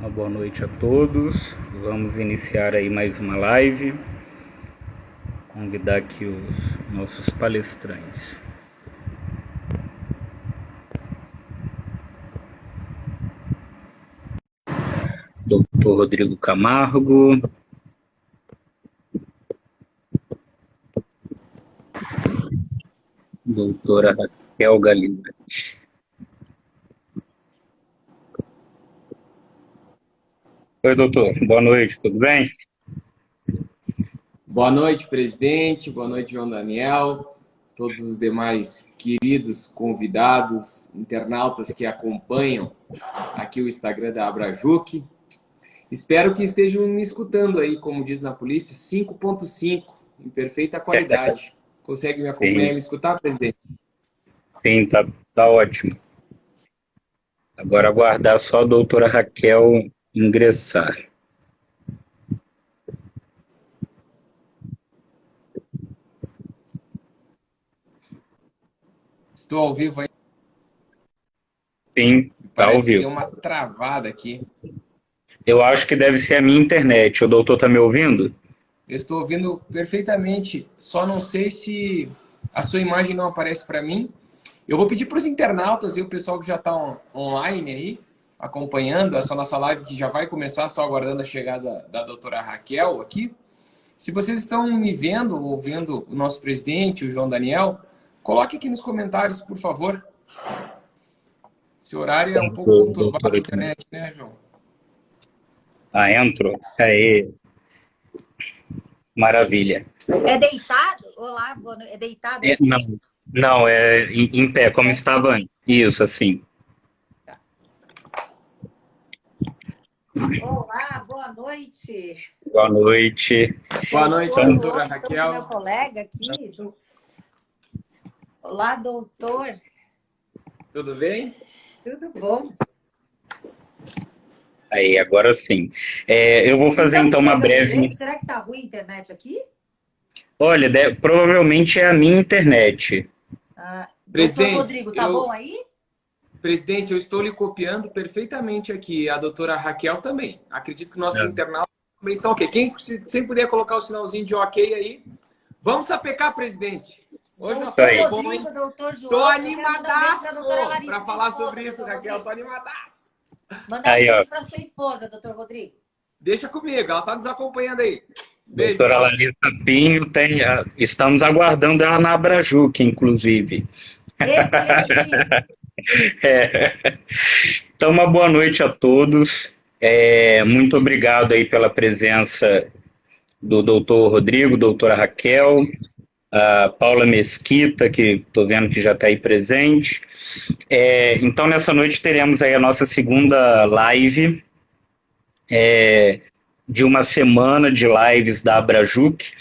Uma boa noite a todos. Vamos iniciar aí mais uma live. Convidar aqui os nossos palestrantes. Doutor Rodrigo Camargo. Doutora Raquel Galinatti. Oi, doutor. Boa noite, tudo bem? Boa noite, presidente. Boa noite, João Daniel. Todos os demais queridos convidados, internautas que acompanham aqui o Instagram da Abrajuc. Espero que estejam me escutando aí, como diz na polícia, 5.5, em perfeita qualidade. Consegue me acompanhar e me escutar, presidente? Sim, tá ótimo. Agora aguardar só a doutora Raquel ingressar. Estou ao vivo aí. Sim, tá ao Parece que vivo. deu uma travada aqui. Eu acho que deve ser a minha internet. O doutor tá me ouvindo? Eu estou ouvindo perfeitamente, só não sei se a sua imagem não aparece para mim. Eu vou pedir para os internautas e o pessoal que já está online aí, acompanhando essa nossa live que já vai começar, só aguardando a chegada da doutora Raquel aqui. Se vocês estão me vendo, ouvindo o nosso presidente, o João Daniel, coloque aqui nos comentários, por favor. Esse horário é um pouco conturbado na internet, né, João? Ah, entrou. Aí. Maravilha. É deitado? Olá, boa noite. É deitado assim? Não, é em pé, como estava antes. Isso, assim. Olá, boa noite. Boa noite. Boa noite, Doutor doutora João, estou Raquel. com meu colega aqui. Olá, doutor. Tudo bem? Tudo bom? Aí, agora sim. Eu vou fazer Estamos então uma chegando breve. direito? Será que tá ruim a internet aqui? Olha, provavelmente é a minha internet. Presidente, doutor Rodrigo, tá bom aí? Presidente, eu estou lhe copiando perfeitamente aqui. A doutora Raquel também. Acredito que nossos internautas também estão ok. Quem sem puder colocar o sinalzinho de ok aí. Vamos sapecar, presidente. Hoje nós Doutor estamos bom, Rodrigo, hein? doutor João. Tô eu quero mandar um beijo pra doutora animadaço Larissa, para sua falar esposa, sobre isso, doutor Raquel. Tô Rodrigo. animadaço. Mandar um Aí, ó. beijo para sua esposa, doutor Rodrigo. Deixa comigo, ela tá nos acompanhando aí. Beijo, Doutora Paulo. Larissa Pinho estamos aguardando ela na Abrajuc, inclusive. Excelentíssimo. Então, uma boa noite a todos. Muito obrigado aí pela presença do doutor Rodrigo, doutora Raquel, a Paula Mesquita, que estou vendo que já está aí presente. Então, nessa noite teremos aí a nossa segunda live de uma semana de lives da Abrajuc.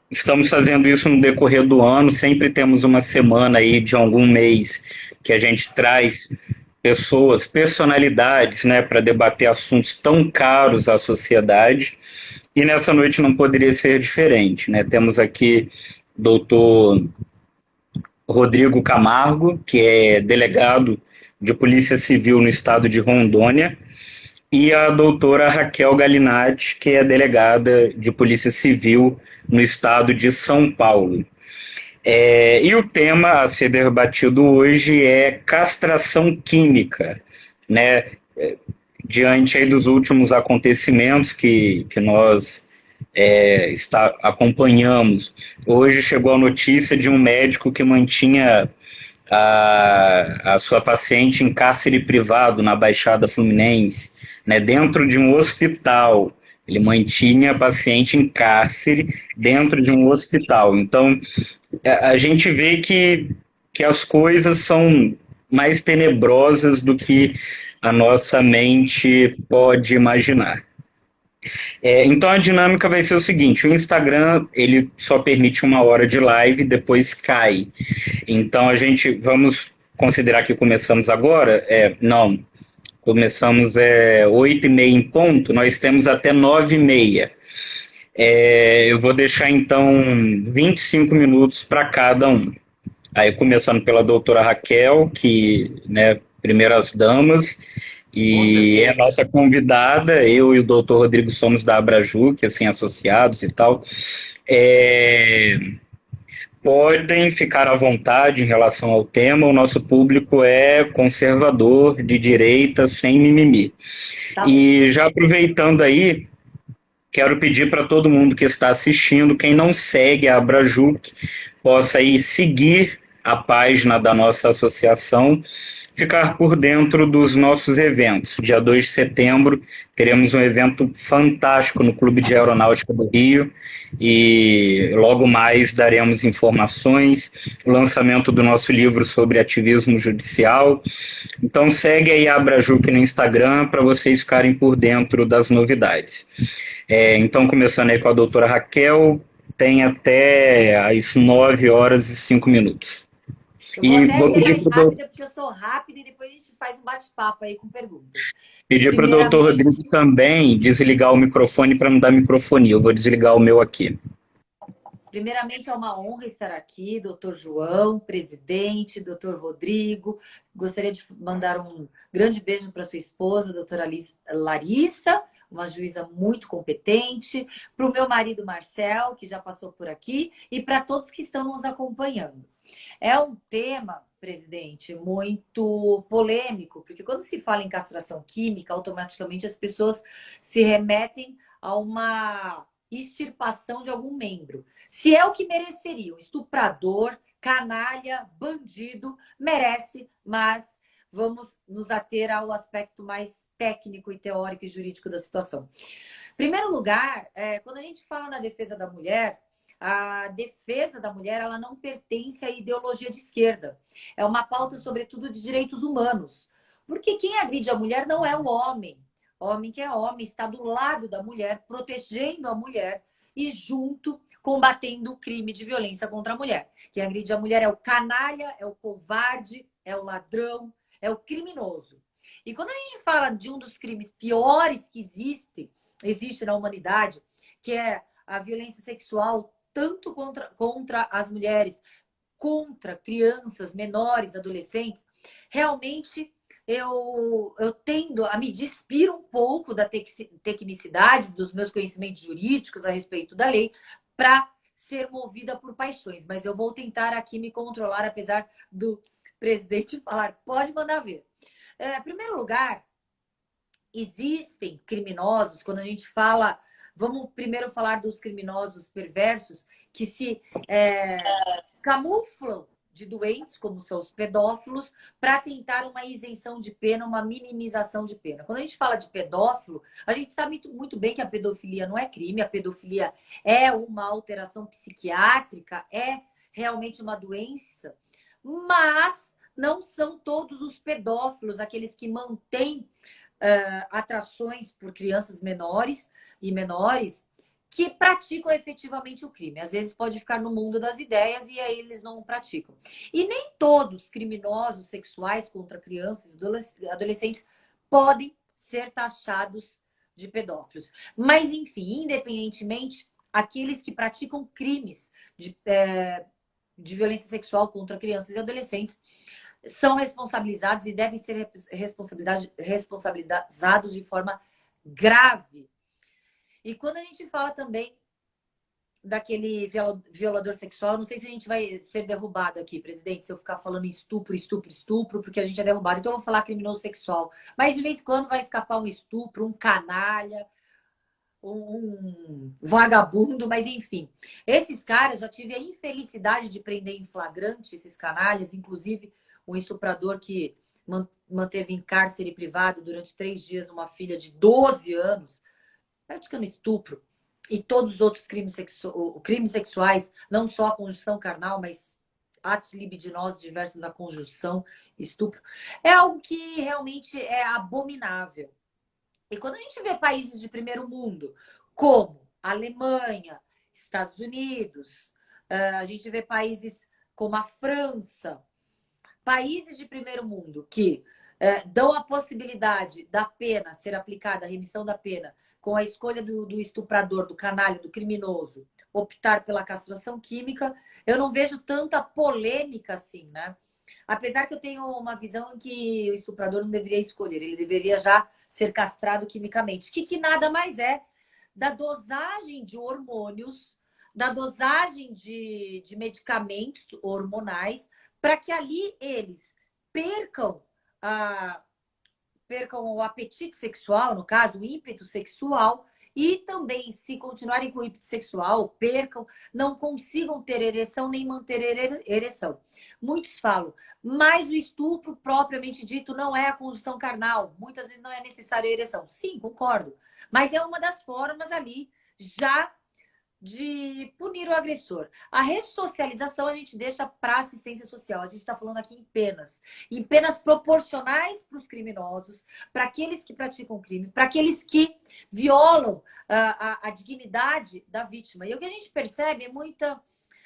Estamos fazendo isso no decorrer do ano, sempre temos uma semana aí de algum mês que a gente traz pessoas, personalidades, né, para debater assuntos tão caros à sociedade. E nessa noite não poderia ser diferente, né? Temos aqui o doutor Rodrigo Camargo, que é delegado de Polícia Civil no estado de Rondônia, e a doutora Raquel Galinatti, que é delegada de Polícia Civil no estado de São Paulo. E o tema a ser debatido hoje é castração química, né? Diante aí dos últimos acontecimentos que nós acompanhamos. Hoje chegou a notícia de um médico que mantinha a sua paciente em cárcere privado na Baixada Fluminense, né, dentro de um hospital. Ele mantinha a paciente em cárcere dentro de um hospital. Então, a gente vê que as coisas são mais tenebrosas do que a nossa mente pode imaginar. Então a dinâmica vai ser o seguinte: o Instagram ele só permite 1 hora de live, depois cai. Então vamos considerar que começamos agora? Não, começamos 8h30 em ponto, nós temos até 9h30. Eu vou deixar então 25 minutos para cada um. Aí começando pela doutora Raquel, que, né, primeiras damas, e é a nossa convidada, eu e o doutor Rodrigo somos da Abrajuc, assim, associados e tal. É, podem ficar à vontade em relação ao tema, o nosso público é conservador, de direita, sem mimimi. Tá bom. E já aproveitando aí, quero pedir para todo mundo que está assistindo, quem não segue a Abrajuc, possa aí seguir a página da nossa associação, ficar por dentro dos nossos eventos. Dia 2 de setembro teremos um evento fantástico no Clube de Aeronáutica do Rio e logo mais daremos informações, o lançamento do nosso livro sobre ativismo judicial. Então segue aí a Abrajuc no Instagram para vocês ficarem por dentro das novidades. Então, começando aí com a doutora Raquel, tem até às 9h05. Eu vou até vou ser pedir mais para rápida, porque eu sou rápida e depois a gente faz um bate-papo aí com perguntas. o doutor Rodrigo Primeiramente, também desligar o microfone para não dar microfonia. Eu vou desligar o meu aqui. primeiramente, é uma honra estar aqui, doutor João, presidente, doutor Rodrigo. Gostaria de mandar um grande beijo para sua esposa, doutora Larissa, uma juíza muito competente, para o meu marido Marcel, que já passou por aqui, e para todos que estão nos acompanhando. É um tema, presidente, muito polêmico, porque quando se fala em castração química, automaticamente as pessoas se remetem a uma extirpação de algum membro. Se é o que mereceriam, estuprador, canalha, bandido, merece, mas vamos nos ater ao aspecto mais técnico e teórico e jurídico da situação. Em primeiro lugar, quando a gente fala na defesa da mulher, a defesa da mulher ela não pertence à ideologia de esquerda. É uma pauta, sobretudo, de direitos humanos. Porque quem agride a mulher não é o homem. O homem que é homem está do lado da mulher, protegendo a mulher e junto combatendo o crime de violência contra a mulher. Quem agride a mulher é o canalha, é o covarde, é o ladrão, é o criminoso. E quando a gente fala de um dos crimes piores que existe na humanidade, que é a violência sexual, tanto contra as mulheres, contra crianças, menores, adolescentes, realmente eu tendo a me despir um pouco da tecnicidade dos meus conhecimentos jurídicos a respeito da lei para ser movida por paixões. Mas eu vou tentar aqui me controlar, apesar do presidente falar, pode mandar ver. Em primeiro lugar, existem criminosos, quando a gente fala... Vamos primeiro falar dos criminosos perversos que se camuflam de doentes, como são os pedófilos, para tentar uma isenção de pena, uma minimização de pena. Quando a gente fala de pedófilo, a gente sabe muito bem que a pedofilia não é crime, a pedofilia é uma alteração psiquiátrica, é realmente uma doença, mas não são todos os pedófilos aqueles que mantêm atrações por crianças menores e menores que praticam efetivamente o crime. Às vezes pode ficar no mundo das ideias e aí eles não praticam. E nem todos criminosos sexuais contra crianças e adolescentes podem ser taxados de pedófilos. Mas, enfim, independentemente, aqueles que praticam crimes de violência sexual contra crianças e adolescentes são responsabilizados e devem ser responsabilizados de forma grave. E quando a gente fala também daquele violador sexual, não sei se a gente vai ser derrubado aqui, presidente, se eu ficar falando estupro, porque a gente é derrubado. Então eu vou falar criminoso sexual. Mas de vez em quando vai escapar um estupro, um canalha, um vagabundo, mas enfim. Esses caras, já tive a infelicidade de prender em flagrante esses canalhas, inclusive um estuprador que manteve em cárcere privado durante 3 dias uma filha de 12 anos, praticando estupro, e todos os outros crimes sexuais, não só a conjunção carnal, mas atos libidinosos diversos da conjunção, estupro, é algo que realmente é abominável. E quando a gente vê países de primeiro mundo, como Alemanha, Estados Unidos, a gente vê países como a França, países de primeiro mundo que dão a possibilidade da pena ser aplicada, a remissão da pena, com a escolha do estuprador, do canalha, do criminoso, optar pela castração química, eu não vejo tanta polêmica assim, né? Apesar que eu tenho uma visão em que o estuprador não deveria escolher, ele deveria já ser castrado quimicamente, que nada mais é da dosagem de hormônios, da dosagem de medicamentos hormonais, para que ali eles percam percam o apetite sexual, no caso, o ímpeto sexual, e também, se continuarem com o ímpeto sexual, percam, não consigam ter ereção nem manter ereção. Muitos falam, mas o estupro propriamente dito não é a conjunção carnal. Muitas vezes não é necessária a ereção. Sim, concordo. Mas é uma das formas ali já de punir o agressor. A ressocialização a gente deixa para assistência social. A gente está falando aqui em penas proporcionais para os criminosos, para aqueles que praticam crime, para aqueles que violam a dignidade da vítima. E o que a gente percebe é muita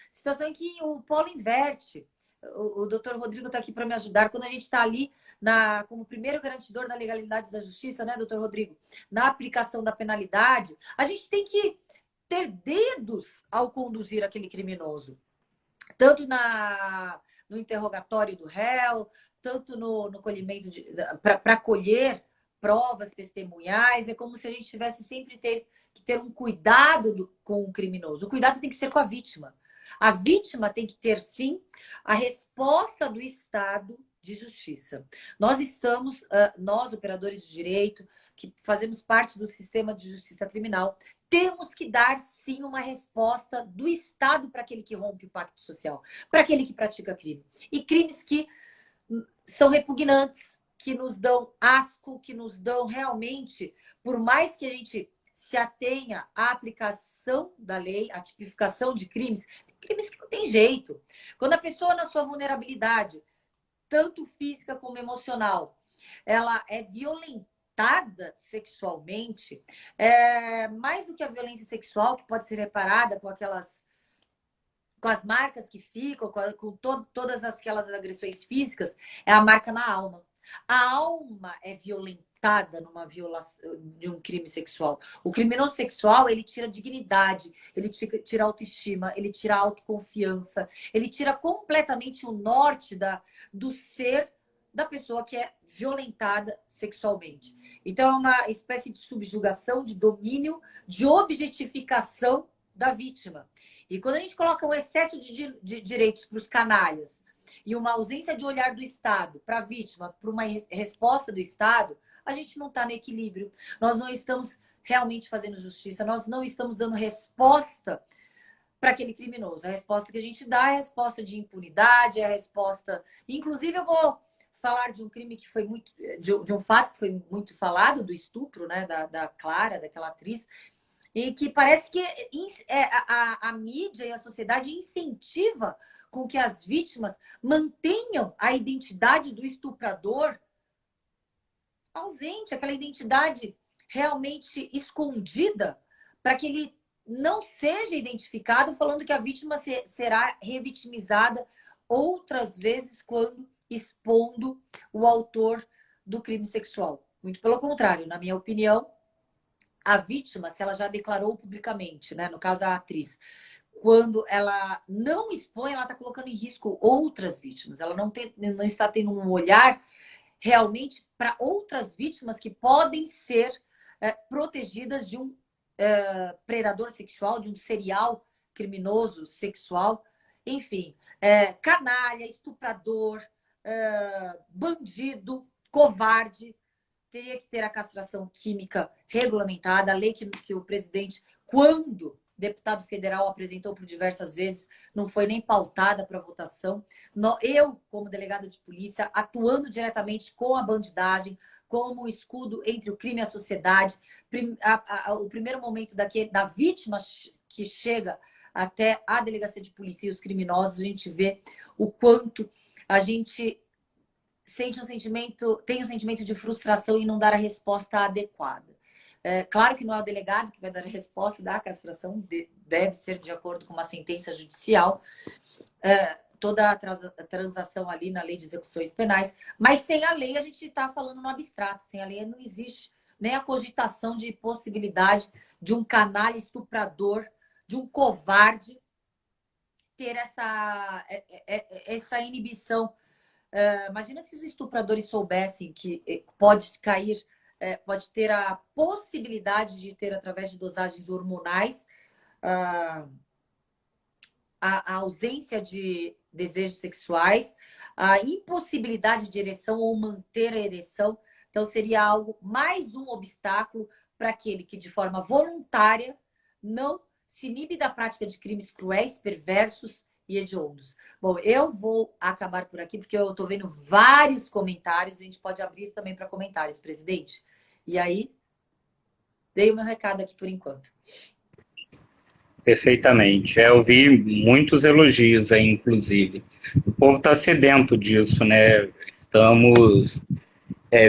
situação em que o polo inverte. O doutor Rodrigo está aqui para me ajudar. Quando a gente está ali como primeiro garantidor da legalidade da justiça, né, doutor Rodrigo? Na aplicação da penalidade, a gente tem que ter dedos ao conduzir aquele criminoso. Tanto no interrogatório do réu, tanto no colhimento para colher provas testemunhais. É como se a gente tivesse sempre que ter um cuidado com o criminoso. O cuidado tem que ser com a vítima. A vítima tem que ter, sim, a resposta do Estado de justiça. Nós nós, operadores de direito, que fazemos parte do sistema de justiça criminal, temos que dar, sim, uma resposta do Estado para aquele que rompe o pacto social, para aquele que pratica crime. E crimes que são repugnantes, que nos dão asco, que nos dão realmente, por mais que a gente se atenha à aplicação da lei, à tipificação de crimes que não tem jeito. Quando a pessoa, na sua vulnerabilidade, tanto física como emocional, ela é violentada sexualmente, mais do que a violência sexual, que pode ser reparada com as marcas que ficam, todas aquelas agressões físicas, é a marca na alma. A alma é violentada numa violação de um crime sexual. O criminoso sexual, ele tira dignidade, ele tira autoestima, ele tira autoconfiança, ele tira completamente o norte do ser da pessoa que é violentada sexualmente. Então, é uma espécie de subjugação, de domínio, de objetificação da vítima. E quando a gente coloca um excesso de direitos para os canalhas e uma ausência de olhar do Estado para a vítima, para uma resposta do Estado, a gente não está no equilíbrio. Nós não estamos realmente fazendo justiça, nós não estamos dando resposta para aquele criminoso. A resposta que a gente dá é a resposta de impunidade, é a resposta... Inclusive, eu vou falar de um crime que foi muito... de um fato que foi muito falado, do estupro, né, da Clara, daquela atriz, e que parece que a mídia e a sociedade incentiva com que as vítimas mantenham a identidade do estuprador ausente, aquela identidade realmente escondida, para que ele não seja identificado, falando que a vítima será revitimizada outras vezes quando expondo o autor do crime sexual. Muito pelo contrário, na minha opinião, a vítima, se ela já declarou publicamente, né, no caso a atriz, quando ela não expõe, ela está colocando em risco outras vítimas. Ela não está tendo um olhar realmente para outras vítimas que podem ser protegidas de um predador sexual, de um serial criminoso sexual, enfim, canalha, estuprador, bandido, covarde. Teria que ter a castração química regulamentada, a lei que o presidente, quando deputado federal apresentou por diversas vezes, não foi nem pautada para votação. Eu, como delegada de polícia, atuando diretamente com a bandidagem, como escudo entre o crime e a sociedade, o primeiro momento da vítima que chega até a delegacia de polícia e os criminosos, a gente vê o quanto a gente tem um sentimento de frustração em não dar a resposta adequada. Claro que não é o delegado que vai dar a resposta da castração, deve ser de acordo com uma sentença judicial, toda a transação ali na lei de execuções penais, mas sem a lei a gente está falando no abstrato, sem a lei não existe nem a cogitação de possibilidade de um canalha estuprador, de um covarde ter essa inibição Imagina se os estupradores soubessem que pode cair, pode ter a possibilidade de ter, através de dosagens hormonais, a ausência de desejos sexuais, a impossibilidade de ereção ou manter a ereção. Então, seria algo, mais um obstáculo para aquele que, de forma voluntária, não se inibe da prática de crimes cruéis, perversos e hediondos. Bom, eu vou acabar por aqui, porque eu estou vendo vários comentários. A gente pode abrir também para comentários, presidente. E aí, dei o meu recado aqui por enquanto. Perfeitamente. Eu vi muitos elogios aí, inclusive. O povo está sedento disso, né? Estamos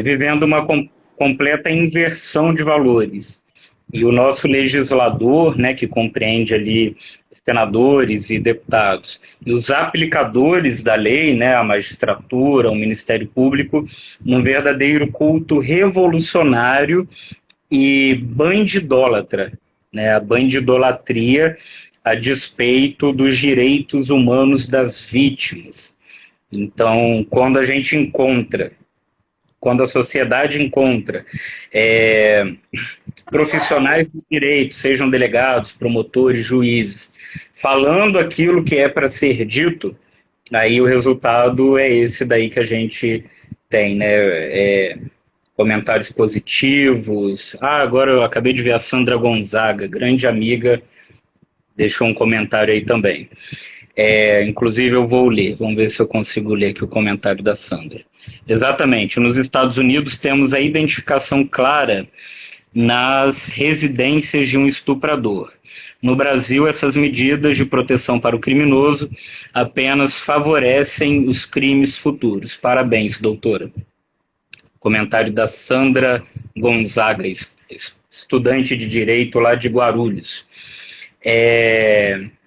vivendo uma completa inversão de valores. E o nosso legislador, né, que compreende ali senadores e deputados, e os aplicadores da lei, né, a magistratura, o Ministério Público, num verdadeiro culto revolucionário e bandidólatra, né, a bandidolatria a despeito dos direitos humanos das vítimas. Então, quando a sociedade encontra profissionais do direito, sejam delegados, promotores, juízes, falando aquilo que é para ser dito, aí o resultado é esse daí que a gente tem, né? Comentários positivos. Agora eu acabei de ver a Sandra Gonzaga, grande amiga, deixou um comentário aí também. Inclusive eu vou ler, vamos ver se eu consigo ler aqui o comentário da Sandra. Exatamente, nos Estados Unidos temos a identificação clara nas residências de um estuprador. No Brasil, essas medidas de proteção para o criminoso apenas favorecem os crimes futuros. Parabéns, doutora. Comentário da Sandra Gonzaga, estudante de Direito lá de Guarulhos.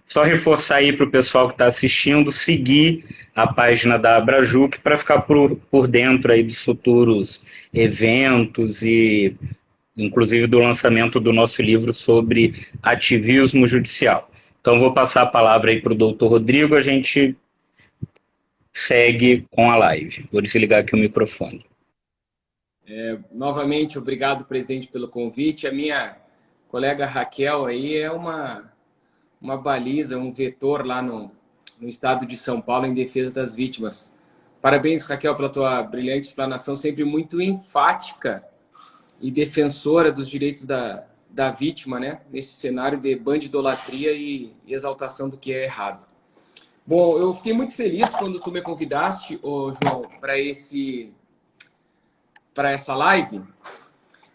Só reforçar aí para o pessoal que está assistindo, seguir a página da Abrajuc para ficar por dentro aí dos futuros eventos e inclusive do lançamento do nosso livro sobre ativismo judicial. Então vou passar a palavra aí para o doutor Rodrigo, a gente segue com a live. Vou desligar aqui o microfone. Novamente, obrigado, presidente, pelo convite. A minha colega Raquel aí é uma baliza, um vetor lá no estado de São Paulo em defesa das vítimas. Parabéns, Raquel, pela tua brilhante explanação, sempre muito enfática e defensora dos direitos da vítima, né? Nesse cenário de bandidolatria e exaltação do que é errado. Bom, eu fiquei muito feliz quando tu me convidaste, João, para essa live,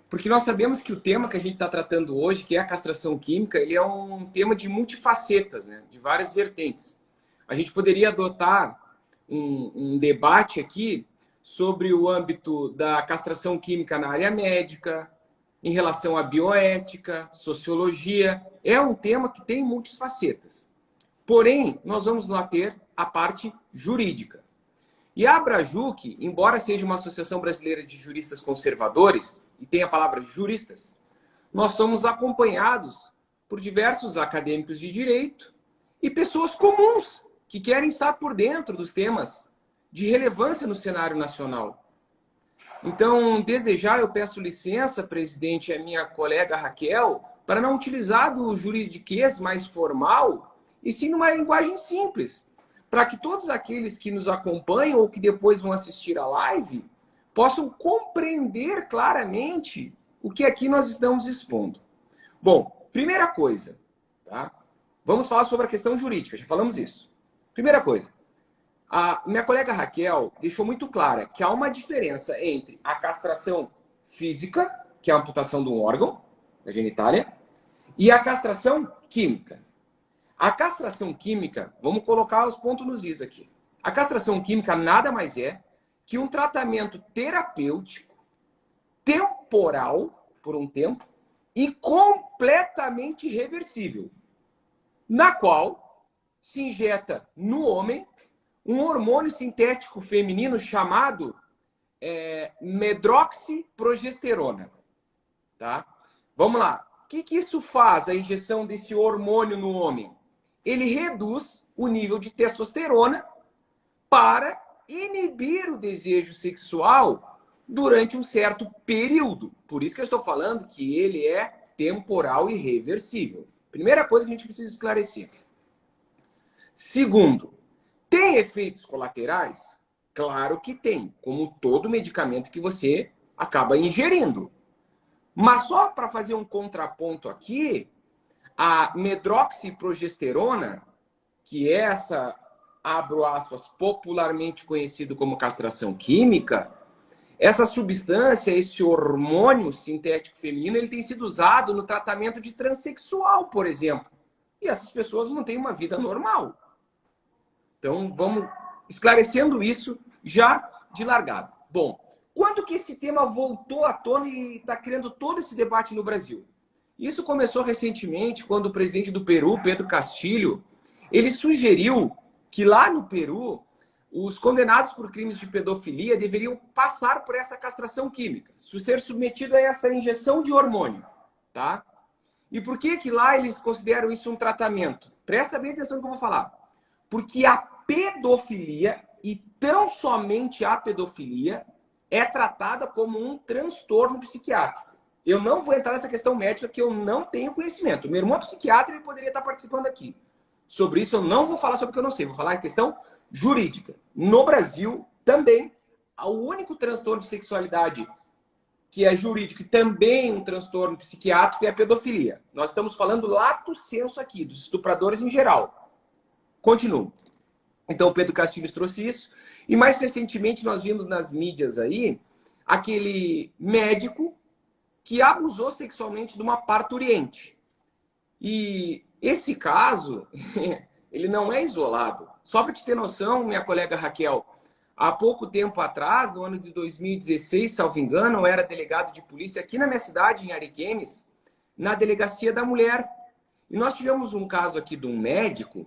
porque nós sabemos que o tema que a gente está tratando hoje, que é a castração química, ele é um tema de multifacetas, né? De várias vertentes. A gente poderia adotar um debate aqui sobre o âmbito da castração química na área médica, em relação à bioética, sociologia. É um tema que tem muitas facetas. Porém, nós vamos nos ater à parte jurídica. E a Abrajuc, embora seja uma associação brasileira de juristas conservadores, e tem a palavra juristas, nós somos acompanhados por diversos acadêmicos de direito e pessoas comuns que querem estar por dentro dos temas de relevância no cenário nacional. Então, desde já, eu peço licença, presidente, à minha colega Raquel, para não utilizar do juridiquês mais formal, e sim numa linguagem simples, para que todos aqueles que nos acompanham ou que depois vão assistir a live possam compreender claramente o que aqui nós estamos expondo. Bom, primeira coisa, tá? Vamos falar sobre a questão jurídica, já falamos isso. Primeira coisa, a minha colega Raquel deixou muito clara que há uma diferença entre a castração física, que é a amputação de um órgão, da genitália, e a castração química. A castração química, vamos colocar os pontos nos is aqui. A castração química nada mais é que um tratamento terapêutico, temporal, por um tempo, e completamente reversível, na qual se injeta no homem um hormônio sintético feminino chamado medroxiprogesterona. Tá? Vamos lá. O que isso faz, a injeção desse hormônio no homem? Ele reduz o nível de testosterona para inibir o desejo sexual durante um certo período. Por isso que eu estou falando que ele é temporal e reversível. Primeira coisa que a gente precisa esclarecer. Segundo, tem efeitos colaterais? Claro que tem, como todo medicamento que você acaba ingerindo. Mas só para fazer um contraponto aqui, a medroxiprogesterona, que é essa, abro aspas, popularmente conhecido como castração química, essa substância, esse hormônio sintético feminino, ele tem sido usado no tratamento de transexual, por exemplo. E essas pessoas não têm uma vida normal. Então, vamos esclarecendo isso já de largada. Bom, quando que esse tema voltou à tona e está criando todo esse debate no Brasil? Isso começou recentemente, quando o presidente do Peru, Pedro Castilho, ele sugeriu que lá no Peru, os condenados por crimes de pedofilia deveriam passar por essa castração química, ser submetido a essa injeção de hormônio, tá? E por que lá eles consideram isso um tratamento? Presta bem atenção no que eu vou falar. Porque a pedofilia, e tão somente a pedofilia, é tratada como um transtorno psiquiátrico. Eu não vou entrar nessa questão médica, que eu não tenho conhecimento. Meu irmão é psiquiatra e ele poderia estar participando aqui. Sobre isso eu não vou falar sobre o que eu não sei, vou falar em questão jurídica. No Brasil, também, o único transtorno de sexualidade que é jurídico e também um transtorno psiquiátrico é a pedofilia. Nós estamos falando lato sensu aqui, dos estupradores em geral. Continuo. Então, o Pedro Castilho trouxe isso. E mais recentemente, nós vimos nas mídias aí aquele médico que abusou sexualmente de uma parturiente. E esse caso, ele não é isolado. Só para te ter noção, minha colega Raquel, há pouco tempo atrás, no ano de 2016, salvo engano, eu era delegado de polícia aqui na minha cidade, em Ariquemes, na Delegacia da Mulher. E nós tivemos um caso aqui de um médico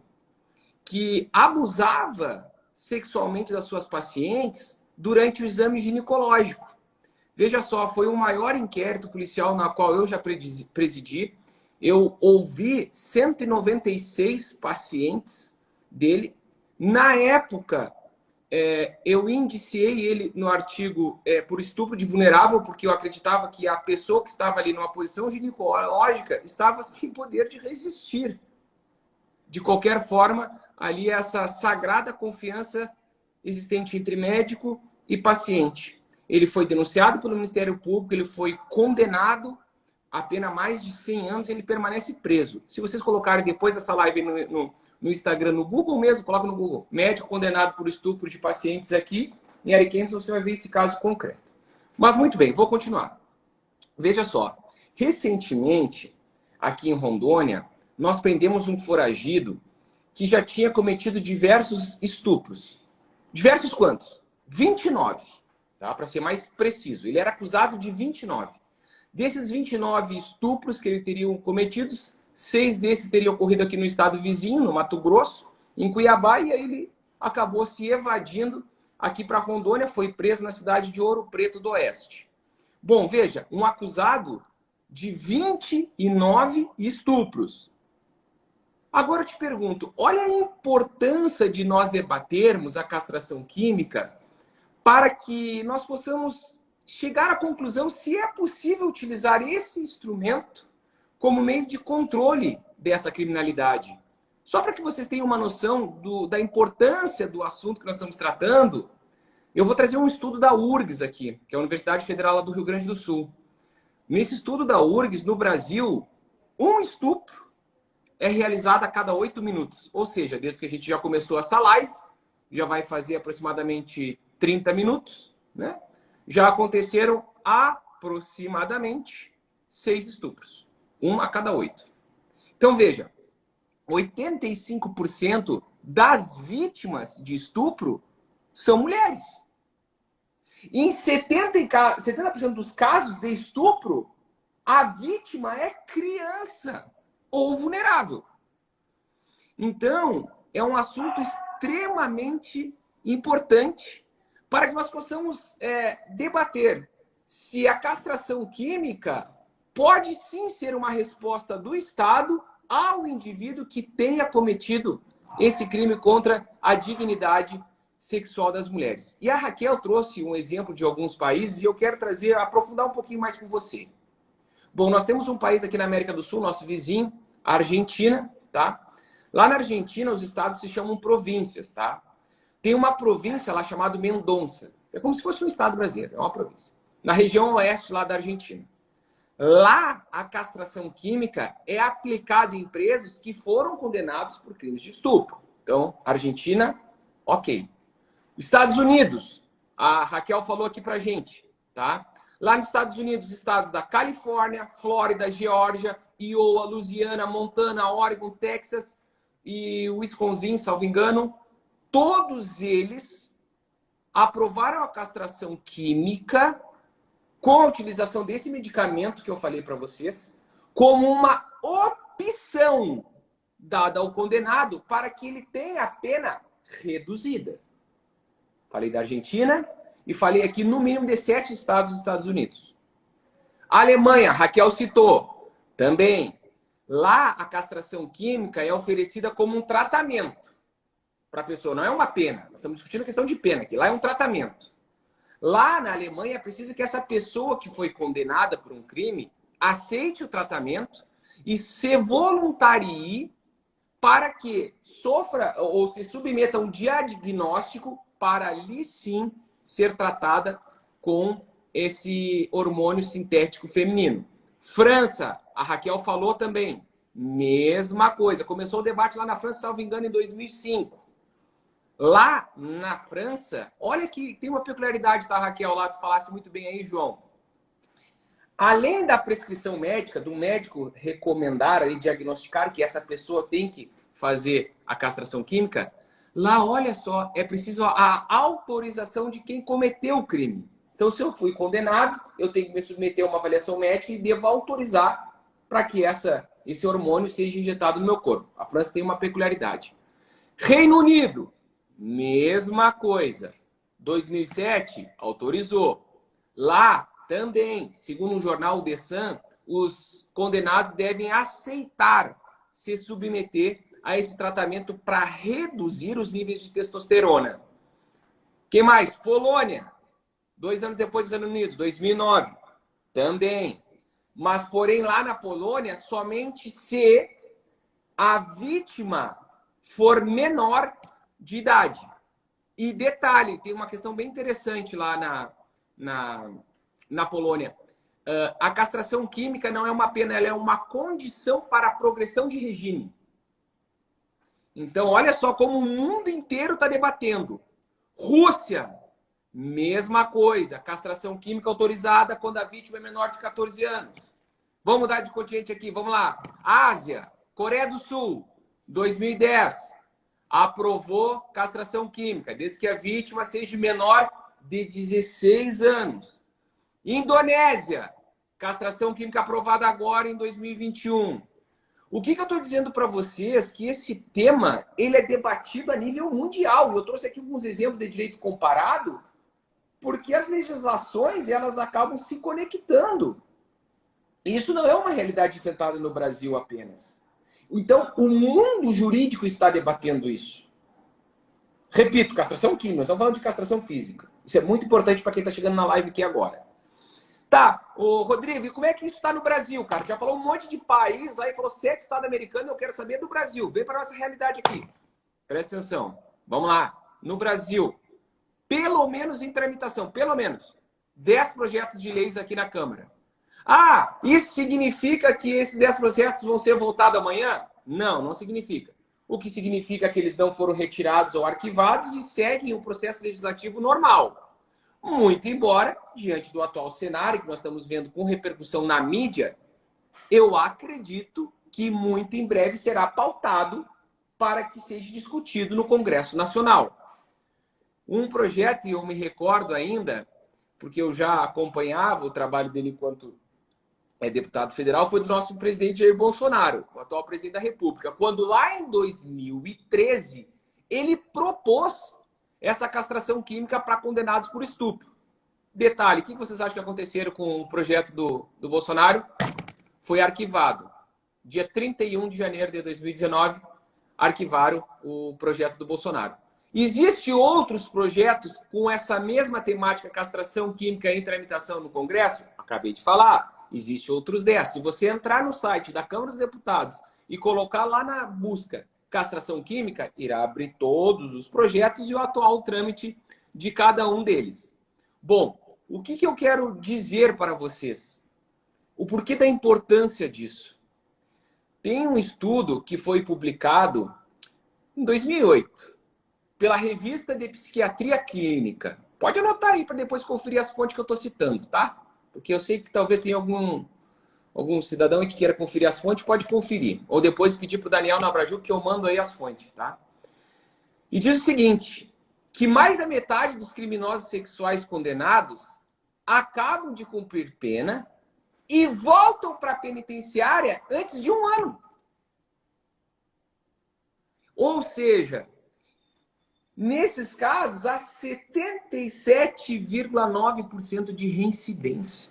que abusava sexualmente das suas pacientes durante o exame ginecológico. Veja só, foi o maior inquérito policial na qual eu já presidi. Eu ouvi 196 pacientes dele. Na época, eu indiciei ele no artigo por estupro de vulnerável, porque eu acreditava que a pessoa que estava ali numa posição ginecológica estava sem poder de resistir. De qualquer forma, ali essa sagrada confiança existente entre médico e paciente. Ele foi denunciado pelo Ministério Público, ele foi condenado a pena mais de 100 anos e ele permanece preso. Se vocês colocarem depois dessa live no Instagram, no Google mesmo, coloca no Google, médico condenado por estupro de pacientes aqui em Ariquemes, você vai ver esse caso concreto. Mas muito bem, vou continuar. Veja só, recentemente, aqui em Rondônia, nós prendemos um foragido que já tinha cometido diversos estupros. Diversos quantos? 29, tá? Para ser mais preciso. Ele era acusado de 29. Desses 29 estupros que ele teria cometido, 6 desses teriam ocorrido aqui no estado vizinho, no Mato Grosso, em Cuiabá, e aí ele acabou se evadindo aqui para Rondônia, foi preso na cidade de Ouro Preto do Oeste. Bom, veja, um acusado de 29 estupros. Agora eu te pergunto, olha a importância de nós debatermos a castração química para que nós possamos chegar à conclusão se é possível utilizar esse instrumento como meio de controle dessa criminalidade. Só para que vocês tenham uma noção da importância do assunto que nós estamos tratando, eu vou trazer um estudo da URGS aqui, que é a Universidade Federal do Rio Grande do Sul. Nesse estudo da URGS, no Brasil, um estupro é realizado a cada 8 minutos. Ou seja, desde que a gente já começou essa live, já vai fazer aproximadamente 30 minutos, né? Já aconteceram aproximadamente 6 estupros. Um a cada 8. Então, veja, 85% das vítimas de estupro são mulheres. E em 70% dos casos de estupro, a vítima é criança ou vulnerável. Então, é um assunto extremamente importante para que nós possamos debater se a castração química pode sim ser uma resposta do Estado ao indivíduo que tenha cometido esse crime contra a dignidade sexual das mulheres. E a Raquel trouxe um exemplo de alguns países e eu quero aprofundar um pouquinho mais com você. Bom, nós temos um país aqui na América do Sul, nosso vizinho, a Argentina, tá? Lá na Argentina, os estados se chamam províncias, tá? Tem uma província lá chamada Mendonça. É como se fosse um estado brasileiro, é uma província. Na região oeste lá da Argentina. Lá, a castração química é aplicada em presos que foram condenados por crimes de estupro. Então, Argentina, ok. Estados Unidos, a Raquel falou aqui pra gente, tá? Lá nos Estados Unidos, estados da Califórnia, Flórida, Geórgia, Iowa, Louisiana, Montana, Oregon, Texas e Wisconsin, salvo engano, todos eles aprovaram a castração química com a utilização desse medicamento que eu falei para vocês, como uma opção dada ao condenado para que ele tenha a pena reduzida. Falei da Argentina e falei aqui no mínimo de 7 estados dos Estados Unidos. A Alemanha, Raquel citou, também. Lá a castração química é oferecida como um tratamento para a pessoa, não é uma pena. Nós estamos discutindo a questão de pena aqui, lá é um tratamento. Lá na Alemanha é preciso que essa pessoa que foi condenada por um crime aceite o tratamento e se voluntarie para que sofra ou se submeta a um diagnóstico para ali sim ser tratada com esse hormônio sintético feminino. França, a Raquel falou também, mesma coisa. Começou o debate lá na França, salvo engano, em 2005. Lá na França, olha que tem uma peculiaridade, tá, Raquel? Lá tu falasse muito bem aí, João. Além da prescrição médica, do médico recomendar e diagnosticar que essa pessoa tem que fazer a castração química, lá, olha só, é preciso a autorização de quem cometeu o crime. Então, se eu fui condenado, eu tenho que me submeter a uma avaliação médica e devo autorizar para que esse hormônio seja injetado no meu corpo. A França tem uma peculiaridade. Reino Unido, mesma coisa. 2007, autorizou. Lá também, segundo o jornal The Sun, os condenados devem aceitar se submeter a esse tratamento para reduzir os níveis de testosterona. Que mais? Polônia. 2 anos depois do Reino Unido, 2009. Também. Mas, porém, lá na Polônia, somente se a vítima for menor de idade. E detalhe, tem uma questão bem interessante lá na Polônia. A castração química não é uma pena, ela é uma condição para a progressão de regime. Então, olha só como o mundo inteiro está debatendo. Rússia, mesma coisa. Castração química autorizada quando a vítima é menor de 14 anos. Vamos mudar de continente aqui, vamos lá. Ásia, Coreia do Sul, 2010. Aprovou castração química, desde que a vítima seja menor de 16 anos. Indonésia, castração química aprovada agora em 2021. O que eu estou dizendo para vocês? Que esse tema ele é debatido a nível mundial. Eu trouxe aqui alguns exemplos de direito comparado, porque as legislações elas acabam se conectando. Isso não é uma realidade enfrentada no Brasil apenas. Então, o mundo jurídico está debatendo isso. Repito, castração química, nós estamos falando de castração física. Isso é muito importante para quem está chegando na live aqui agora. Tá, ô Rodrigo, e como é que isso está no Brasil, cara? Já falou um monte de país, aí falou 7 estados americanos, eu quero saber do Brasil. Vem para nossa realidade aqui. Presta atenção. Vamos lá. No Brasil, pelo menos em tramitação, pelo menos 10 projetos de leis aqui na Câmara. Ah, isso significa que esses 10 projetos vão ser votados amanhã? Não, não significa. O que significa que eles não foram retirados ou arquivados e seguem o processo legislativo normal. Muito embora, diante do atual cenário que nós estamos vendo com repercussão na mídia, eu acredito que muito em breve será pautado para que seja discutido no Congresso Nacional. Um projeto, e eu me recordo ainda, porque eu já acompanhava o trabalho dele enquanto deputado federal, foi do nosso presidente Jair Bolsonaro, o atual presidente da República, quando lá em 2013 ele propôs essa castração química para condenados por estupro. Detalhe, o que vocês acham que aconteceu com o projeto do Bolsonaro? Foi arquivado. Dia 31 de janeiro de 2019, arquivaram o projeto do Bolsonaro. Existem outros projetos com essa mesma temática, castração química em tramitação no Congresso? Acabei de falar, existem outros 10. Se você entrar no site da Câmara dos Deputados e colocar lá na busca castração química, irá abrir todos os projetos e o atual trâmite de cada um deles. Bom, o que eu quero dizer para vocês? O porquê da importância disso? Tem um estudo que foi publicado em 2008 pela Revista de Psiquiatria Clínica. Pode anotar aí para depois conferir as fontes que eu estou citando, tá? Porque eu sei que talvez tenha algum cidadão que queira conferir as fontes, pode conferir. Ou depois pedir para o Daniel Nabraju que eu mando aí as fontes, tá? E diz o seguinte, que mais da metade dos criminosos sexuais condenados acabam de cumprir pena e voltam para a penitenciária antes de 1 ano. Ou seja, nesses casos, há 77,9% de reincidência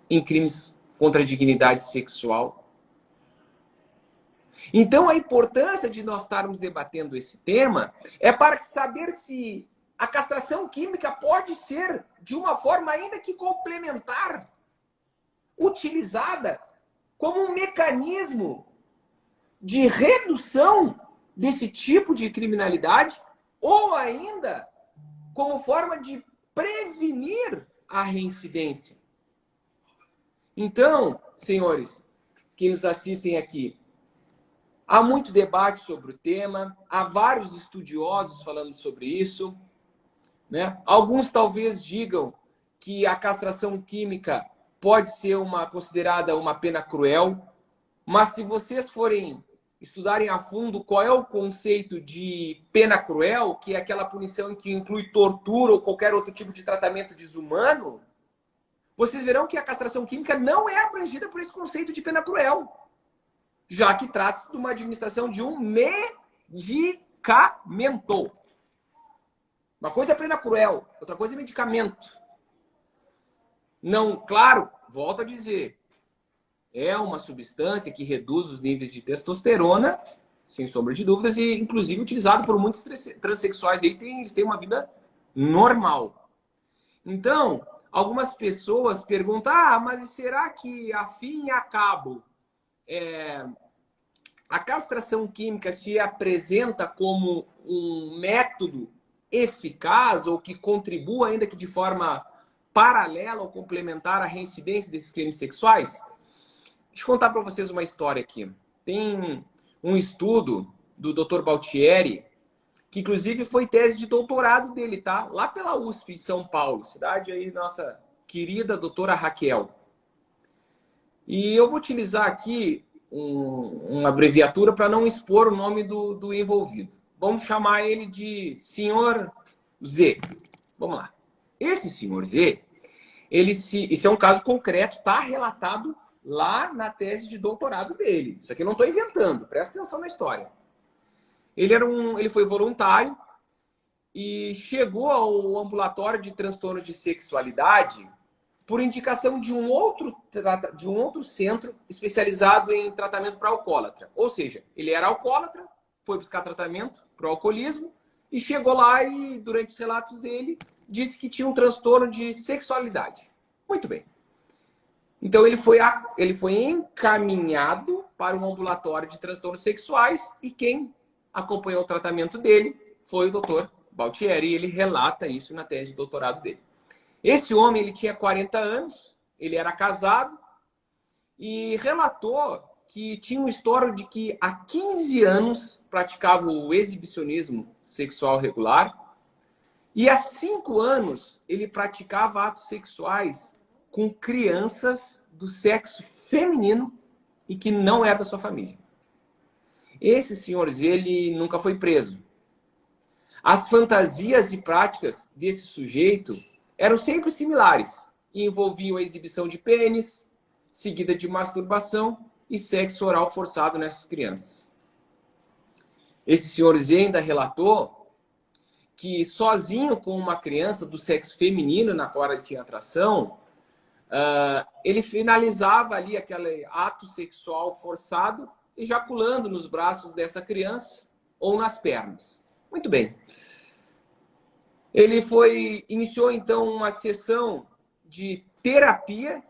em crimes contra a dignidade sexual. Então, a importância de nós estarmos debatendo esse tema é para saber se a castração química pode ser, de uma forma ainda que complementar, utilizada como um mecanismo de redução desse tipo de criminalidade ou ainda como forma de prevenir a reincidência. Então, senhores, que nos assistem aqui, há muito debate sobre o tema, há vários estudiosos falando sobre isso, né? Alguns talvez digam que a castração química pode ser considerada uma pena cruel, mas se vocês forem estudarem a fundo qual é o conceito de pena cruel, que é aquela punição que inclui tortura ou qualquer outro tipo de tratamento desumano, vocês verão que a castração química não é abrangida por esse conceito de pena cruel, já que trata-se de uma administração de um medicamento. Uma coisa é pena cruel, outra coisa é medicamento. Não, claro, volto a dizer, é uma substância que reduz os níveis de testosterona, sem sombra de dúvidas, e inclusive utilizado por muitos transexuais. Eles têm uma vida normal. Então, algumas pessoas perguntam, mas será que a fim e a cabo a castração química se apresenta como um método eficaz ou que contribua, ainda que de forma paralela ou complementar à reincidência desses crimes sexuais? Deixa eu contar para vocês uma história aqui. Tem um estudo do Dr. Baltieri, que inclusive foi tese de doutorado dele, tá? Lá pela USP, em São Paulo, cidade aí, nossa querida doutora Raquel. E eu vou utilizar aqui uma abreviatura para não expor o nome do envolvido. Vamos chamar ele de Senhor Z. Vamos lá. Esse Senhor Z, isso é um caso concreto, está relatado lá na tese de doutorado dele. Isso aqui eu não estou inventando, presta atenção na história. Ele foi voluntário e chegou ao ambulatório de transtorno de sexualidade por indicação de um outro centro especializado em tratamento para alcoólatra. Ou seja, ele era alcoólatra, foi buscar tratamento para o alcoolismo e chegou lá e, durante os relatos dele, disse que tinha um transtorno de sexualidade. Muito bem. Então, ele foi encaminhado para um ambulatório de transtornos sexuais e quem acompanhou o tratamento dele foi o Dr. Baltieri e ele relata isso na tese de doutorado dele. Esse homem, ele tinha 40 anos, ele era casado e relatou que tinha uma história de que há 15 anos praticava o exibicionismo sexual regular e há 5 anos ele praticava atos sexuais com crianças do sexo feminino e que não era da sua família. Esse senhor, ele nunca foi preso. As fantasias e práticas desse sujeito eram sempre similares e envolviam a exibição de pênis, seguida de masturbação e sexo oral forçado nessas crianças. Esse senhor ainda relatou que sozinho com uma criança do sexo feminino na qual ele tinha atração, ele finalizava ali aquele ato sexual forçado, ejaculando nos braços dessa criança ou nas pernas. Muito bem. Ele iniciou então uma sessão de terapia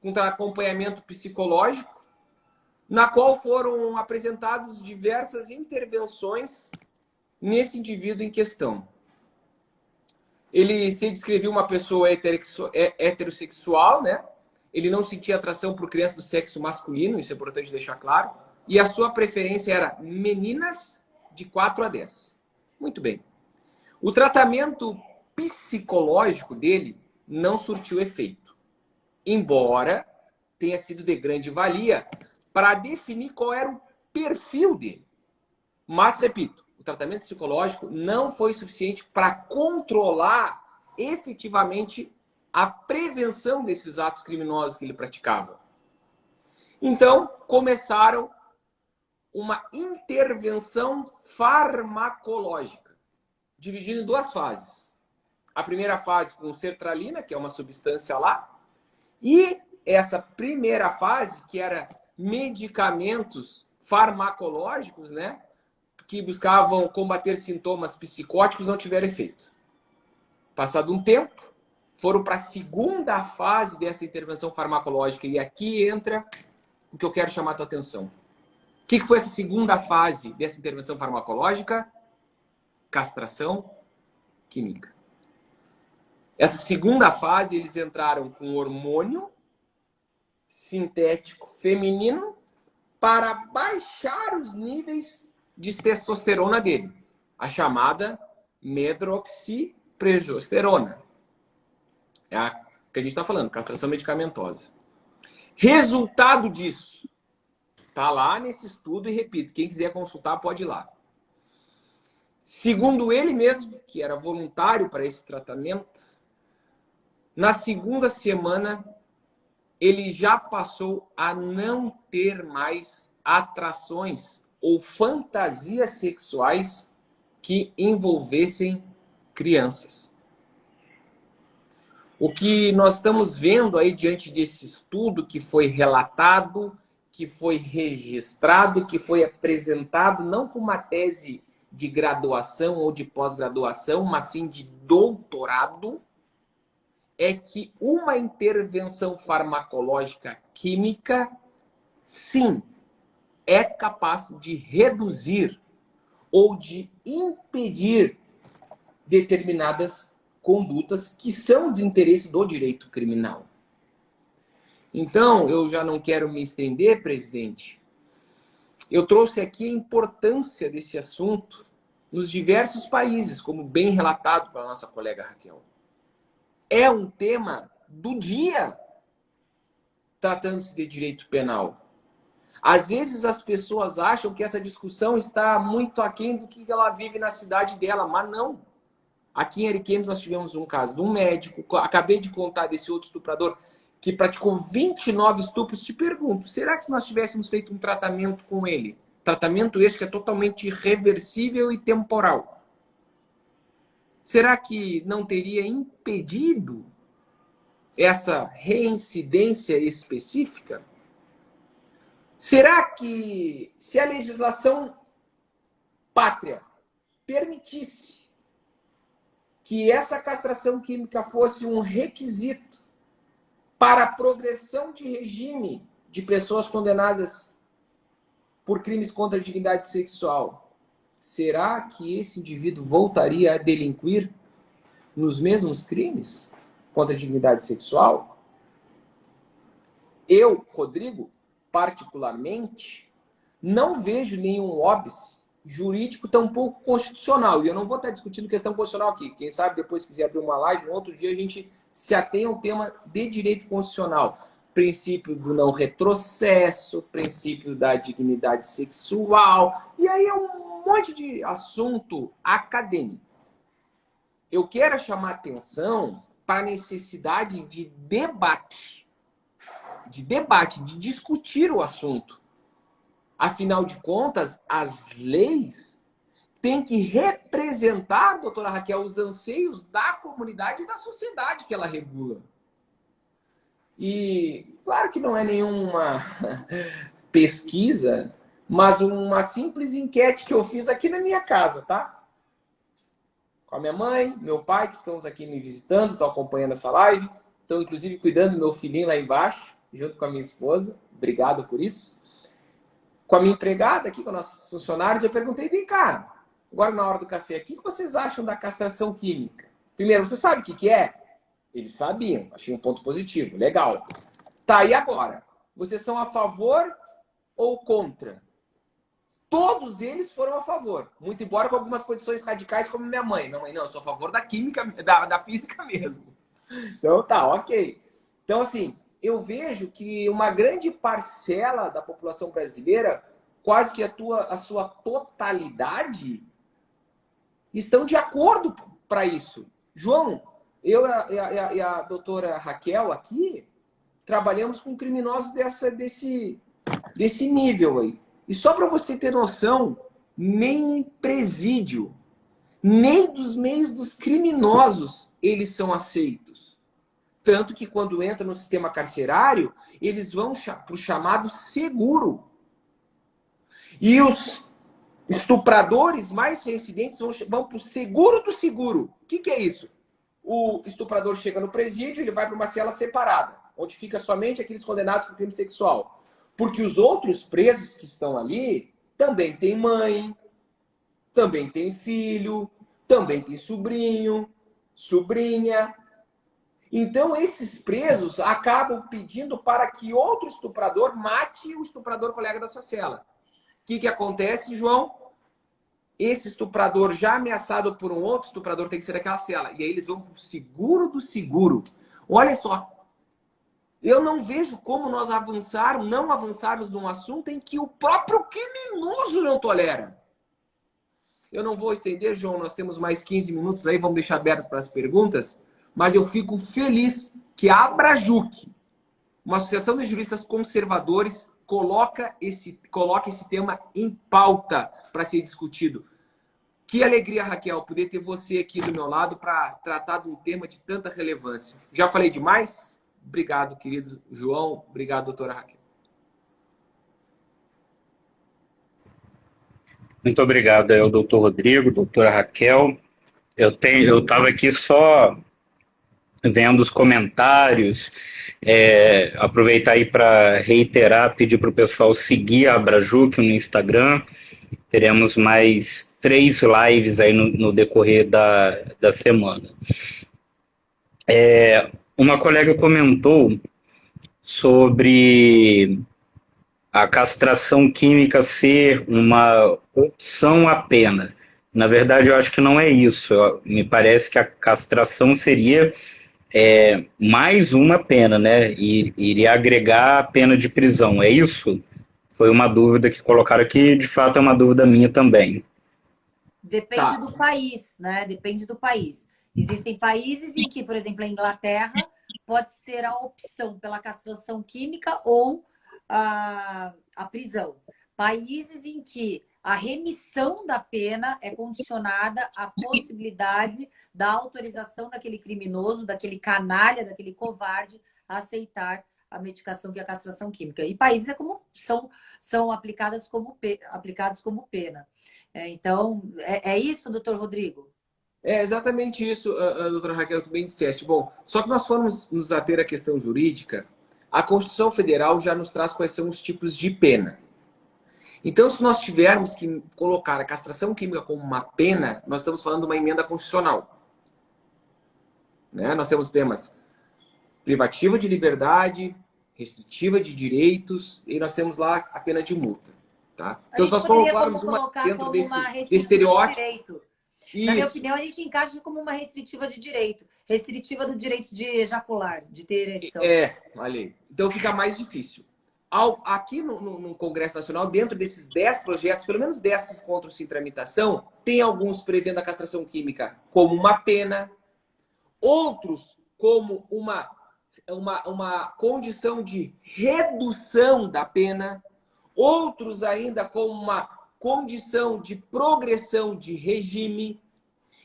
com acompanhamento psicológico, na qual foram apresentadas diversas intervenções nesse indivíduo em questão. Ele se descrevia uma pessoa heterossexual, né? Ele não sentia atração por crianças do sexo masculino, isso é importante deixar claro. E a sua preferência era meninas de 4 a 10. Muito bem. O tratamento psicológico dele não surtiu efeito, embora tenha sido de grande valia para definir qual era o perfil dele. Mas, repito, o tratamento psicológico não foi suficiente para controlar efetivamente a prevenção desses atos criminosos que ele praticava. Então, começaram uma intervenção farmacológica, dividida em 2 fases. A primeira fase com sertralina, que é uma substância lá, e essa primeira fase, que era medicamentos farmacológicos, né, que buscavam combater sintomas psicóticos, não tiveram efeito. Passado um tempo, foram para a segunda fase dessa intervenção farmacológica, e aqui entra o que eu quero chamar a tua atenção. O que foi essa segunda fase dessa intervenção farmacológica? Castração química. Essa segunda fase, eles entraram com hormônio sintético feminino para baixar os níveis de testosterona dele, a chamada medroxiprogesterona. É a que a gente está falando, castração medicamentosa. Resultado disso, está lá nesse estudo e repito, quem quiser consultar pode ir lá. Segundo ele mesmo, que era voluntário para esse tratamento, na segunda semana ele já passou a não ter mais atrações ou fantasias sexuais que envolvessem crianças. O que nós estamos vendo aí diante desse estudo que foi relatado, que foi registrado, que foi apresentado não como uma tese de graduação ou de pós-graduação, mas sim de doutorado, é que uma intervenção farmacológica química, sim, é capaz de reduzir ou de impedir determinadas condutas que são de interesse do direito criminal. Então, eu já não quero me estender, presidente. Eu trouxe aqui a importância desse assunto nos diversos países, como bem relatado pela nossa colega Raquel. É um tema do dia, tratando-se de direito penal. Às vezes as pessoas acham que essa discussão está muito aquém do que ela vive na cidade dela, mas não. Aqui em Ariquemes nós tivemos um caso de um médico, acabei de contar desse outro estuprador, que praticou 29 estupros. Te pergunto, será que se nós tivéssemos feito um tratamento com ele, tratamento esse que é totalmente irreversível e temporal, será que não teria impedido essa reincidência específica? Será que se a legislação pátria permitisse que essa castração química fosse um requisito para a progressão de regime de pessoas condenadas por crimes contra a dignidade sexual, será que esse indivíduo voltaria a delinquir nos mesmos crimes contra a dignidade sexual? Eu, Rodrigo, particularmente, não vejo nenhum óbice jurídico, tampouco constitucional. E eu não vou estar discutindo questão constitucional aqui. Quem sabe depois quiser abrir uma live, um outro dia a gente se atém ao tema de direito constitucional. Princípio do não retrocesso, princípio da dignidade sexual. E aí é um monte de assunto acadêmico. Eu quero chamar atenção para a necessidade de debate, de discutir o assunto. Afinal de contas, as leis têm que representar, doutora Raquel, os anseios da comunidade e da sociedade que ela regula. E claro que não é nenhuma pesquisa, mas uma simples enquete que eu fiz aqui na minha casa, tá? Com a minha mãe, meu pai, que estamos aqui me visitando, estão acompanhando essa live. Estão, inclusive, cuidando do meu filhinho lá embaixo, junto com a minha esposa. Obrigado por isso. Com a minha empregada aqui, com nossos funcionários, eu perguntei, vem cá, agora na hora do café, o que vocês acham da castração química? Primeiro, você sabe o que é? Eles sabiam, achei um ponto positivo, legal. Tá, e agora? Vocês são a favor ou contra? Todos eles foram a favor, muito embora com algumas posições radicais, como minha mãe. Minha mãe, não, eu sou a favor da química, da física mesmo. Então tá, ok. Então, assim, eu vejo que uma grande parcela da população brasileira, quase que a sua totalidade, estão de acordo para isso. João, eu e a doutora Raquel aqui trabalhamos com criminosos desse nível aí. E só para você ter noção, nem em presídio, nem dos meios dos criminosos eles são aceitos. Tanto que quando entram no sistema carcerário, eles vão para o chamado seguro. E os estupradores mais reincidentes vão para o seguro do seguro. O que é isso? O estuprador chega no presídio, ele vai para uma cela separada, onde fica somente aqueles condenados por crime sexual. Porque os outros presos que estão ali também têm mãe, também têm filho, também têm sobrinho, sobrinha. Então, esses presos acabam pedindo para que outro estuprador mate o estuprador colega da sua cela. O que acontece, João? Esse estuprador já ameaçado por um outro estuprador tem que ser daquela cela. E aí eles vão para o seguro do seguro. Olha só. Eu não vejo como nós não avançarmos num assunto em que o próprio criminoso não tolera. Eu não vou estender, João, nós temos mais 15 minutos aí, vamos deixar aberto para as perguntas, mas eu fico feliz que a Abrajuc, uma associação de juristas conservadores, coloca esse tema em pauta para ser discutido. Que alegria, Raquel, poder ter você aqui do meu lado para tratar de um tema de tanta relevância. Já falei demais? Obrigado, querido João. Obrigado, doutora Raquel. Muito obrigado ao doutor Rodrigo, doutora Raquel. Eu estava aqui só vendo os comentários, aproveitar aí para reiterar, pedir para o pessoal seguir a Abrajuc no Instagram. Teremos mais 3 lives aí no decorrer da semana. Uma colega comentou sobre a castração química ser uma opção apenas. Na verdade, eu acho que não é isso. Me parece que a castração seria mais uma pena, né? E iria agregar a pena de prisão. É isso? Foi uma dúvida que colocaram aqui, de fato é uma dúvida minha também. Depende do país, né? Depende do país. Existem países em que, por exemplo, a Inglaterra pode ser a opção pela castração química ou a prisão. Países em que a remissão da pena é condicionada à possibilidade da autorização daquele criminoso, daquele canalha, daquele covarde a aceitar a medicação que é a castração química. E países são aplicados como pena. Então, é isso, doutor Rodrigo? É exatamente isso, a doutora Raquel, tu bem disseste. Bom, só que nós formos nos ater à questão jurídica, a Constituição Federal já nos traz quais são os tipos de pena. Então, se nós tivermos que colocar a castração química como uma pena, nós estamos falando de uma emenda constitucional. Né? Nós temos penas privativa de liberdade, restritiva de direitos, e nós temos lá a pena de multa. Tá? Então, se nós colocarmos uma dentro desse estereótipo... Na minha opinião, a gente encaixa como uma restritiva de direito. Restritiva do direito de ejacular, de ter ereção. Olha. Então fica mais difícil. Aqui no Congresso Nacional, dentro desses 10 projetos, pelo menos 10 que encontram-se em tramitação, tem alguns prevendo a castração química como uma pena, outros como uma condição de redução da pena, outros ainda como uma condição de progressão de regime.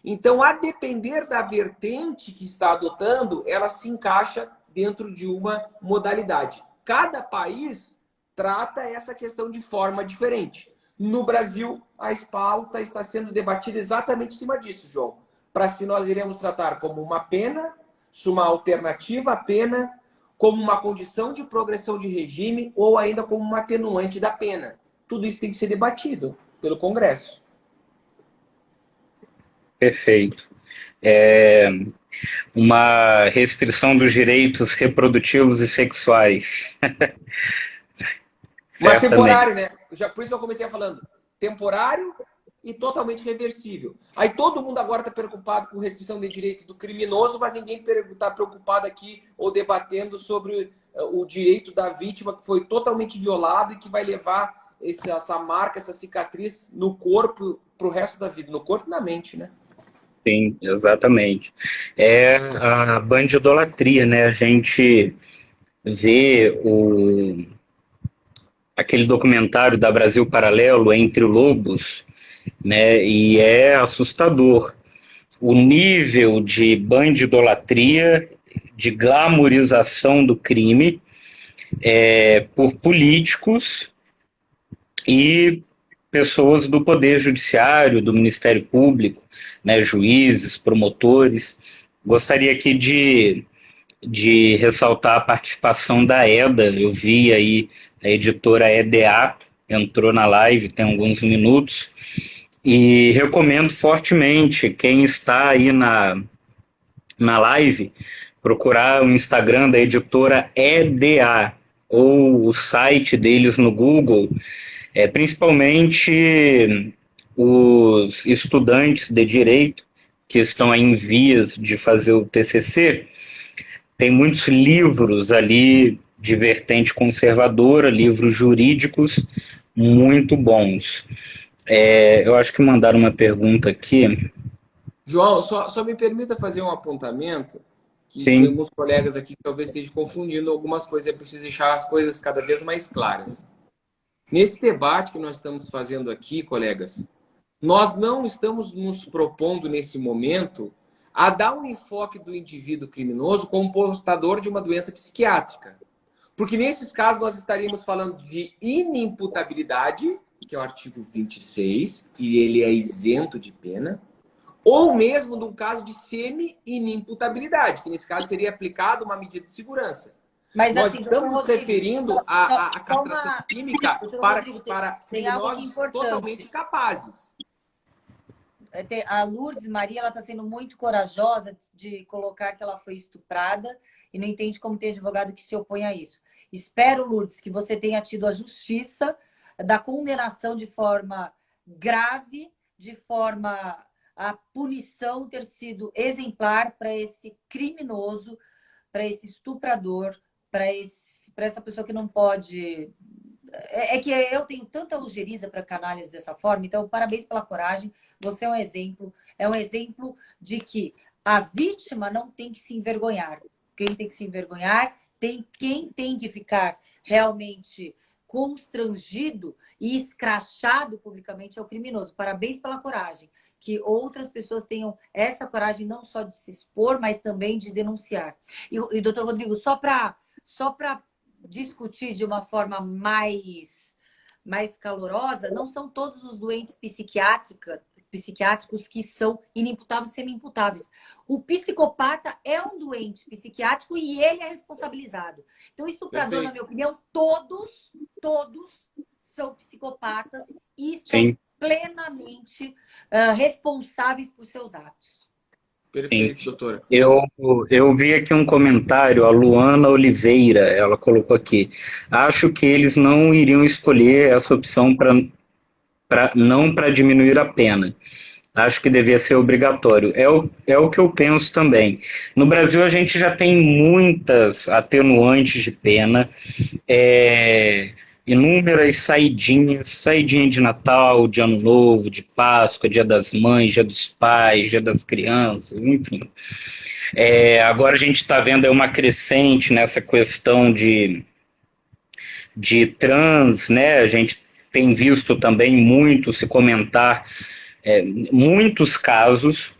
Então, a depender da vertente que está adotando, ela se encaixa dentro de uma modalidade. Cada país trata essa questão de forma diferente. No Brasil, a pauta está sendo debatida exatamente em cima disso, João. para se nós iremos tratar como uma pena, se uma alternativa à pena, como uma condição de progressão de regime ou ainda como uma atenuante da pena. Tudo isso tem que ser debatido pelo Congresso. Perfeito. Uma restrição dos direitos reprodutivos e sexuais. Mas temporário, né? Por isso que eu comecei falando. Temporário e totalmente reversível. Aí todo mundo agora está preocupado com restrição de direitos do criminoso, mas ninguém está preocupado aqui ou debatendo sobre o direito da vítima que foi totalmente violado e que vai levar essa marca, essa cicatriz no corpo para o resto da vida. No corpo e na mente, né? Sim, exatamente. É a bandidolatria, né? A gente vê aquele documentário da Brasil Paralelo, Entre Lobos, né? E é assustador o nível de bandidolatria, de glamorização do crime por políticos e pessoas do Poder Judiciário, do Ministério Público, né, juízes, promotores. Gostaria aqui de ressaltar a participação da EDA. Eu vi aí a editora EDA, entrou na live tem alguns minutos, e recomendo fortemente quem está aí na live procurar o Instagram da editora EDA ou o site deles no Google, principalmente os estudantes de direito que estão aí em vias de fazer o TCC. Tem muitos livros ali de vertente conservadora, livros jurídicos muito bons. Eu acho que mandaram uma pergunta aqui. João, só me permita fazer um apontamento. Que Sim. Tem alguns colegas aqui que talvez estejam confundindo algumas coisas. É preciso deixar as coisas cada vez mais claras. Nesse debate que nós estamos fazendo aqui, colegas, nós não estamos nos propondo nesse momento a dar um enfoque do indivíduo criminoso como portador de uma doença psiquiátrica. Porque nesses casos nós estaríamos falando de inimputabilidade, que é o artigo 26, e ele é isento de pena, ou mesmo num caso de semi-inimputabilidade, que nesse caso seria aplicada uma medida de segurança. Mas, nós assim, estamos nos referindo à castração química para criminosos totalmente capazes. A Lourdes Maria, ela está sendo muito corajosa de colocar que ela foi estuprada e não entende como tem advogado que se opõe a isso. Espero, Lourdes, que você tenha tido a justiça da condenação de forma grave, de forma a punição ter sido exemplar para esse criminoso, para esse estuprador, para essa pessoa que não pode... É que eu tenho tanta ojeriza para canalhas dessa forma, então parabéns pela coragem, você é um exemplo de que a vítima não tem que se envergonhar. Quem tem que se envergonhar, quem tem que ficar realmente constrangido e escrachado publicamente é o criminoso. Parabéns pela coragem. Que outras pessoas tenham essa coragem não só de se expor, mas também de denunciar. E doutor Rodrigo, só para discutir de uma forma mais calorosa, não são todos os doentes psiquiátricos que são inimputáveis e semi-imputáveis. O psicopata é um doente psiquiátrico e ele é responsabilizado. Então, o estuprador, na minha opinião, todos são psicopatas e são plenamente responsáveis por seus atos. Perfeito, doutora. Eu vi aqui um comentário, a Luana Oliveira, ela colocou aqui. Acho que eles não iriam escolher essa opção não para diminuir a pena. Acho que devia ser obrigatório. É o que eu penso também. No Brasil, a gente já tem muitas atenuantes de pena, inúmeras saidinha de Natal, de Ano Novo, de Páscoa, Dia das Mães, Dia dos Pais, Dia das Crianças, enfim. Agora a gente está vendo uma crescente nessa questão de trans, né? A gente tem visto também muito se comentar muitos casos,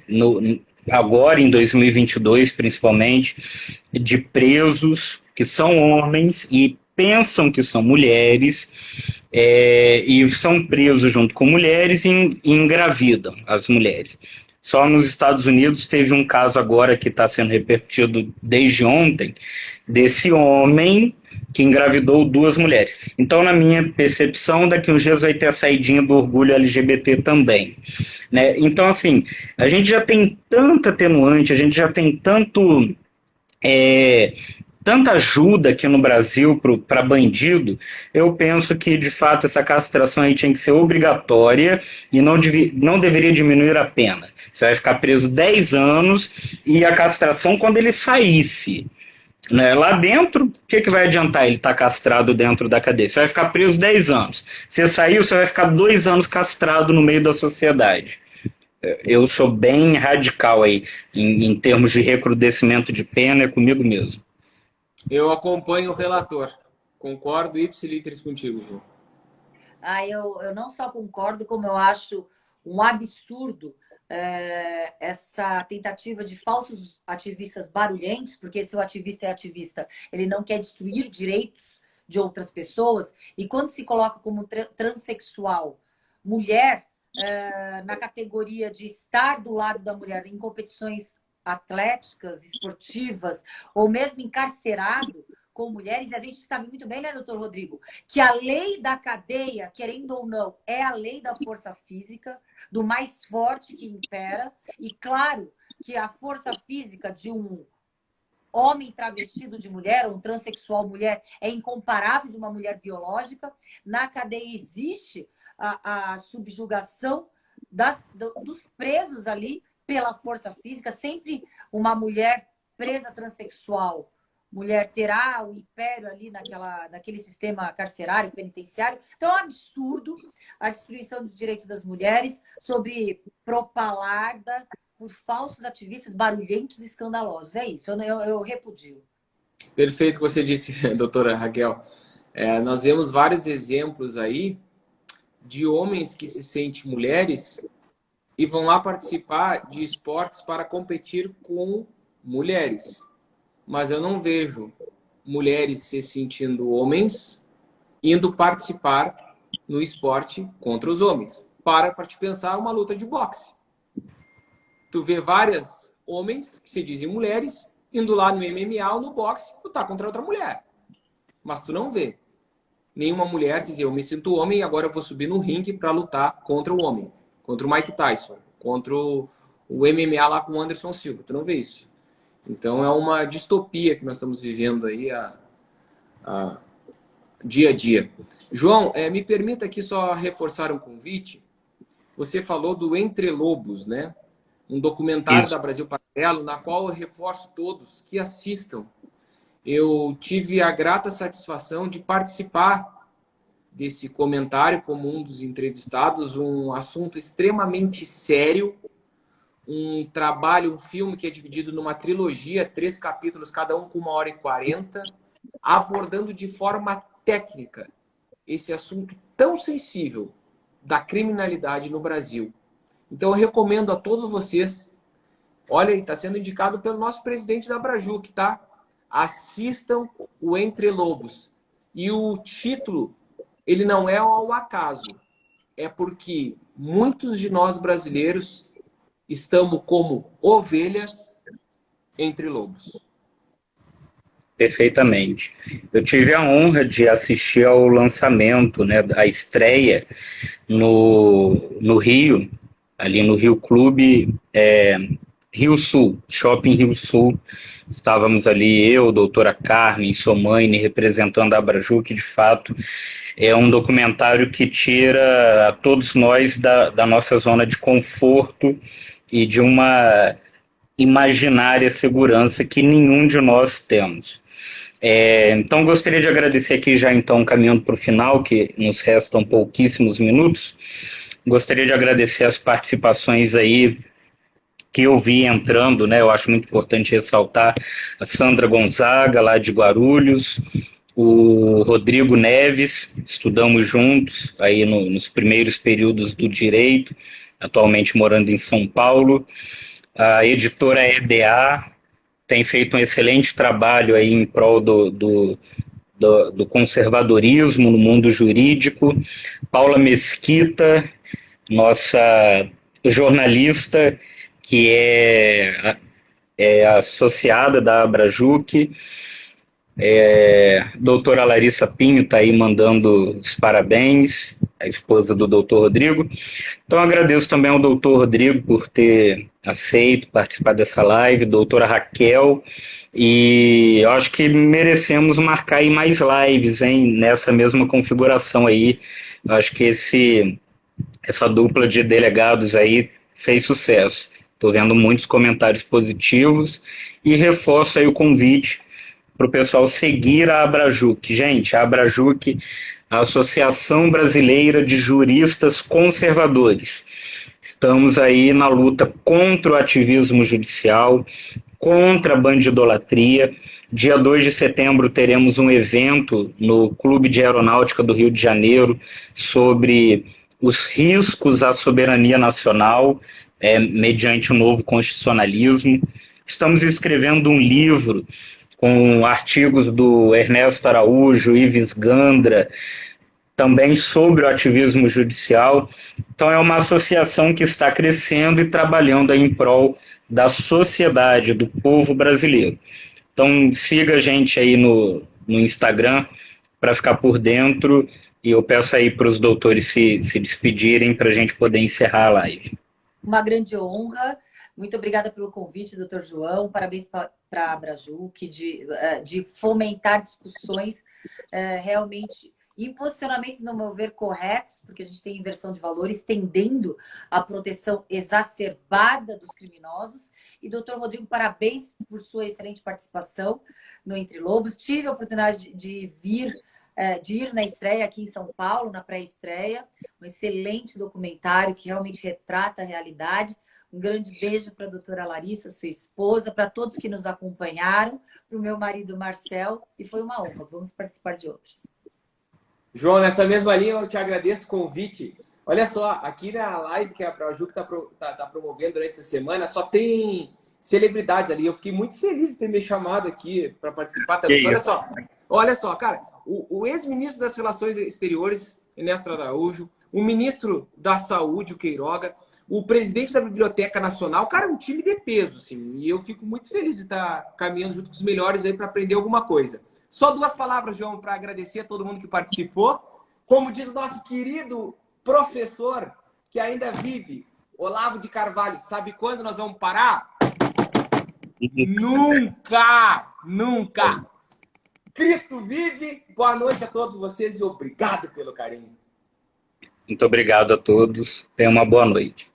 agora em 2022 principalmente, de presos que são homens e pensam que são mulheres e são presos junto com mulheres e engravidam as mulheres. Só nos Estados Unidos teve um caso agora que está sendo repercutido desde ontem, desse homem que engravidou 2 mulheres. Então, na minha percepção, daqui uns dias vai ter a saidinha do orgulho LGBT também, né? Então, assim, a gente já tem tanta atenuante, a gente já tem tanta ajuda aqui no Brasil para bandido. Eu penso que, de fato, essa castração aí tinha que ser obrigatória e não deveria diminuir a pena. Você vai ficar preso 10 anos e a castração quando ele saísse. Né? Lá dentro, o que vai adiantar ele estar castrado dentro da cadeia? Você vai ficar preso 10 anos. Você saiu, você vai ficar 2 anos castrado no meio da sociedade. Eu sou bem radical aí, em termos de recrudescimento de pena, é comigo mesmo. Eu acompanho o relator. Concordo ipsiliteris contigo, João. Eu não só concordo, como eu acho um absurdo essa tentativa de falsos ativistas barulhentos, porque se o ativista é ativista, ele não quer destruir direitos de outras pessoas, e quando se coloca como transexual, mulher, na categoria de estar do lado da mulher em competições atléticas, esportivas, ou mesmo encarcerado com mulheres, e a gente sabe muito bem, né, doutor Rodrigo, que a lei da cadeia, querendo ou não, é a lei da força física, do mais forte que impera, e claro que a força física de um homem travestido de mulher, ou um transexual mulher, é incomparável de uma mulher biológica. Na cadeia existe a subjugação dos presos ali pela força física. Sempre uma mulher presa transexual, mulher terá o império ali naquele sistema carcerário, penitenciário. Então é um absurdo a destruição dos direitos das mulheres, propalada por falsos ativistas barulhentos e escandalosos. É isso, eu repudio. Perfeito o que você disse, doutora Raquel. Nós vemos vários exemplos aí de homens que se sentem mulheres e vão lá participar de esportes para competir com mulheres. Mas eu não vejo mulheres se sentindo homens indo participar no esporte contra os homens. Para te pensar uma luta de boxe. Tu vê vários homens que se dizem mulheres indo lá no MMA ou no boxe lutar contra outra mulher. Mas tu não vê nenhuma mulher se dizer, eu me sinto homem e agora eu vou subir no ringue para lutar contra o homem. Contra o Mike Tyson. Contra o MMA lá com o Anderson Silva. Tu não vê isso. Então é uma distopia que nós estamos vivendo aí dia a dia. João, me permita aqui só reforçar um convite. Você falou do Entre Lobos, né? Um documentário da Brasil Paralelo, na qual eu reforço todos que assistam. Eu tive a grata satisfação de participar desse comentário como um dos entrevistados, um assunto extremamente sério, um trabalho, um filme que é dividido numa trilogia, 3 capítulos, cada um com 1h40, abordando de forma técnica esse assunto tão sensível da criminalidade no Brasil. Então eu recomendo a todos vocês, olha aí, está sendo indicado pelo nosso presidente da Abrajuc, tá? Assistam o Entre Lobos. E o título, ele não é ao acaso, é porque muitos de nós brasileiros estamos como ovelhas entre lobos. Perfeitamente. Eu tive a honra de assistir ao lançamento, né, a estreia no Rio, ali no Rio Clube, Rio Sul, Shopping Rio Sul. Estávamos ali, eu, doutora Carmen, Somaine, representando a Abrajuc. De fato, é um documentário que tira a todos nós da nossa zona de conforto e de uma imaginária segurança que nenhum de nós temos. Então, gostaria de agradecer aqui já, então, caminhando para o final, que nos restam pouquíssimos minutos. Gostaria de agradecer as participações aí que eu vi entrando, né? Eu acho muito importante ressaltar a Sandra Gonzaga, lá de Guarulhos, o Rodrigo Neves, estudamos juntos aí nos primeiros períodos do direito, atualmente morando em São Paulo. A editora EDA tem feito um excelente trabalho aí em prol do conservadorismo no mundo jurídico. Paula Mesquita, nossa jornalista, que é associada da Abrajuc. Doutora Larissa Pinho está aí mandando os parabéns, a esposa do doutor Rodrigo. Então agradeço também ao doutor Rodrigo por ter aceito participar dessa live, doutora Raquel, e eu acho que merecemos marcar aí mais lives, hein, nessa mesma configuração aí. Eu acho que essa dupla de delegados aí fez sucesso. Estou vendo muitos comentários positivos e reforço aí o convite para o pessoal seguir a Abrajuc. Gente, a Abrajuc, a Associação Brasileira de Juristas Conservadores. Estamos aí na luta contra o ativismo judicial, contra a bandidolatria. Dia 2 de setembro teremos um evento no Clube de Aeronáutica do Rio de Janeiro sobre os riscos à soberania nacional, mediante o novo constitucionalismo. Estamos escrevendo um livro com artigos do Ernesto Araújo, Ives Gandra, também sobre o ativismo judicial. Então é uma associação que está crescendo e trabalhando aí em prol da sociedade, do povo brasileiro. Então siga a gente aí no Instagram para ficar por dentro, e eu peço aí para os doutores se despedirem para a gente poder encerrar a live. Uma grande honra. Muito obrigada pelo convite, doutor João. Parabéns para a Abrajuc de fomentar discussões realmente em posicionamentos, no meu ver, corretos, porque a gente tem inversão de valores, tendendo à proteção exacerbada dos criminosos. E, doutor Rodrigo, parabéns por sua excelente participação no Entre Lobos. Tive a oportunidade de ir na estreia aqui em São Paulo, na pré-estreia. Um excelente documentário que realmente retrata a realidade. Um grande beijo para a doutora Larissa, sua esposa, para todos que nos acompanharam, para o meu marido Marcel, e foi uma honra. Vamos participar de outros. João, nessa mesma linha, eu te agradeço o convite. Olha só, aqui na live que a Abrajuc está promovendo durante essa semana, só tem celebridades ali. Eu fiquei muito feliz de ter me chamado aqui para participar também. Olha só, cara, o ex-ministro das Relações Exteriores, Ernesto Araújo, o ministro da Saúde, o Queiroga, o presidente da Biblioteca Nacional, cara, um time de peso, assim, e eu fico muito feliz de estar caminhando junto com os melhores aí para aprender alguma coisa. Só 2 palavras, João, para agradecer a todo mundo que participou. Como diz o nosso querido professor, que ainda vive, Olavo de Carvalho, sabe quando nós vamos parar? Nunca! Nunca! Cristo vive! Boa noite a todos vocês e obrigado pelo carinho. Muito obrigado a todos. Tenham uma boa noite.